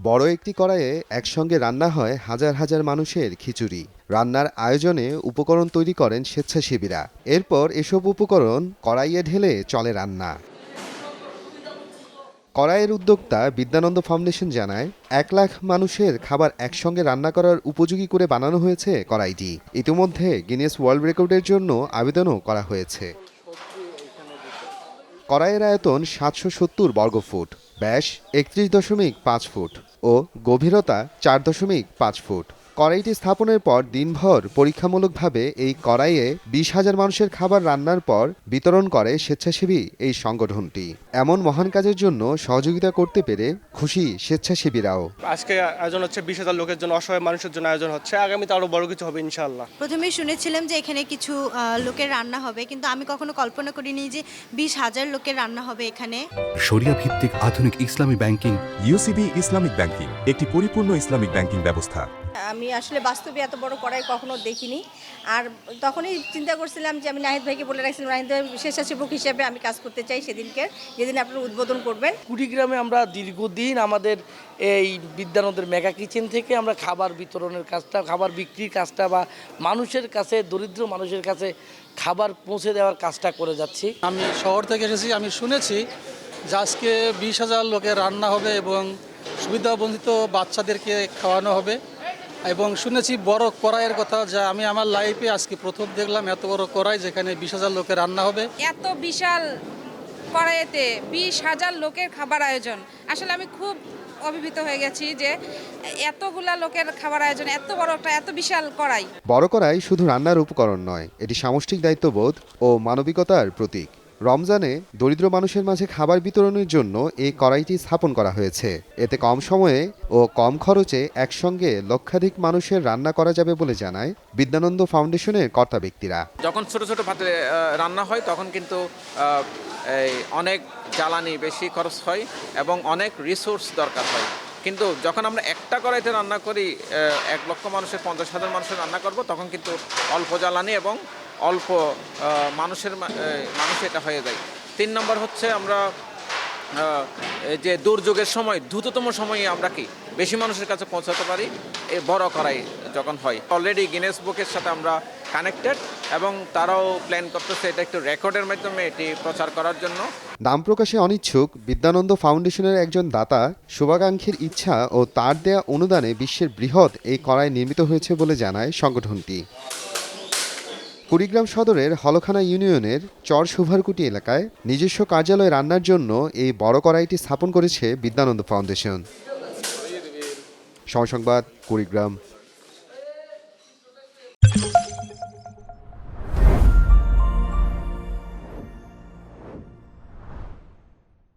বড় একটি কড়াইয়ে একসঙ্গে রান্না হয় হাজার হাজার মানুষের খিচুড়ি। রান্নার আয়োজনে উপকরণ তৈরি করেন স্বেচ্ছাসেবীরা। এরপর এসব উপকরণ কড়াইয়ে ঢেলে চলে রান্না। কড়াইয়ের উদ্যোক্তা বিদ্যানন্দ ফাউন্ডেশন জানায়, 1 লাখ মানুষের খাবার একসঙ্গে রান্না করার উপযোগী করে বানানো হয়েছে কড়াইটি। ইতিমধ্যে গিনেস ওয়ার্ল্ড রেকর্ডের জন্য আবেদনও করা হয়েছে। কড়াইয়ের আয়তন 770 বর্গফুট, ব্যাস 31.5 ফুট ও গভীরতা 4.5 ফুট। কড়াইটি স্থাপনের পর দিনভর পরীক্ষামূলকভাবে এই কড়াইয়ে 20,000 মানুষের খাবার রান্নার পর বিতরণ করে স্বেচ্ছাসেবী এই সংগঠনটি। এমন মহান কাজের জন্য সহযোগিতা করতে পেরে খুশি স্বেচ্ছাসেবীরাও। আজকে আয়োজন হচ্ছে 20,000 লোকের জন্য, অসহায় মানুষের জন্য আয়োজন হচ্ছে। আগামীতে আরো বড় কিছু হবে ইনশাআল্লাহ। প্রথমেই শুনেছিলাম যে এখানে কিছু লোকের রান্না হবে, কিন্তু আমি কখনো কল্পনা করিনি যে 20,000 লোকের রান্না হবে এখানে। শরিয়া ভিত্তিক আধুনিক ইসলামী ব্যাংকিং। ইউসিবি ইসলামিক ব্যাংকিং একটি পরিপূর্ণ ইসলামিক ব্যাংকিং ব্যবস্থা। আমি আসলে বাস্তবে এত বড় কড়াই কখনো দেখিনি। আর তখনই চিন্তা করছিলাম যে আমি নাহিদ ভাইকে বলে রাখছিলাম, নাহিদ ভাই স্বেচ্ছাসেবক হিসেবে আমি কাজ করতে চাই যেদিন আপনারা উদ্বোধন করবেন। কুড়িগ্রামে আমরা দীর্ঘদিন আমাদের এই বিদ্যানন্দের মেগা কিচেন থেকে আমরা খাবার বিতরণের কাজটা, খাবার বিক্রির কাজটা বা মানুষের কাছে, দরিদ্র মানুষের কাছে খাবার পৌঁছে দেওয়ার কাজটা করে যাচ্ছি। আমি শহর থেকে এসেছি, আমি শুনেছি যে আজকে 20,000 লোকের রান্না হবে এবং সুবিধাবঞ্চিত বাচ্চাদেরকে খাওয়ানো হবে, এবং শুনেছি বড় কড়াইয়ের কথা, যা আমি আমার লাইফে আজকে প্রথম দেখলাম। এত বড় কড়াই যেখানে 20,000 লোকের রান্না হবে। এত বিশাল কড়াইতে 20,000 লোকের খাবার আয়োজন, আসলে আমি খুব অভিভূত হয়ে গেছি যে এতগুলা লোকের খাবার আয়োজন, এত বড় একটা এত বিশাল কড়াই। বড় কড়াই শুধু রান্নার উপকরণ নয়, এটি সামষ্টিক দায়িত্ববোধ ও মানবিকতার প্রতীক। রমজানে দরিদ্র মানুষের মাঝে খাবার বিতরণের জন্য এই কড়াইটি স্থাপন করা হয়েছে। এতে কম সময়ে ও কম খরচে একসঙ্গে লক্ষাধিক মানুষের রান্না করা যাবে বলে জানায় বিদ্যানন্দ ফাউন্ডেশনের কর্তা ব্যক্তিরা। যখন ছোট ছোট পাত্রে রান্না হয় তখন কিন্তু অনেক জ্বালানি বেশি খরচ হয় এবং অনেক রিসোর্স দরকার হয়। কিন্তু যখন আমরা একটা কড়াইতে রান্না করি, 1 লক্ষ মানুষের 50,000 মানুষের রান্না করব, তখন কিন্তু অল্প জ্বালানি এবং অল্প মানুষ এটা হয়ে যায়। 3 নম্বর হচ্ছে আমরা যে দুর্যোগের সময় দ্রুততম সময়ে আমরা কি বেশি মানুষের কাছে পৌঁছাতে পারি এই বড় কড়াই যখন হয়। অলরেডি গিনেস বুকের সাথে আমরা কানেক্টেড এবং তারাও প্ল্যান করতেছে এটা একটু রেকর্ডের মাধ্যমে এটি প্রচার করার জন্য। নাম প্রকাশে অনিচ্ছুক বিদ্যানন্দ ফাউন্ডেশনের একজন দাতা শুভাকাঙ্ক্ষীর ইচ্ছা ও তার দেয়া অনুদানে বিশ্বের বৃহৎ এই কড়াই নির্মিত হয়েছে বলে জানায় সংগঠনটি। কুড়িগ্রাম সদরের হলখানা ইউনিয়নের চর সুভারকুটি এলাকায় নিজস্ব কার্যালয় রান্নার জন্য এই বড় কড়াইটি স্থাপন করেছে বিদ্যানন্দ ফাউন্ডেশন। সময় সংবাদ, কুড়িগ্রাম।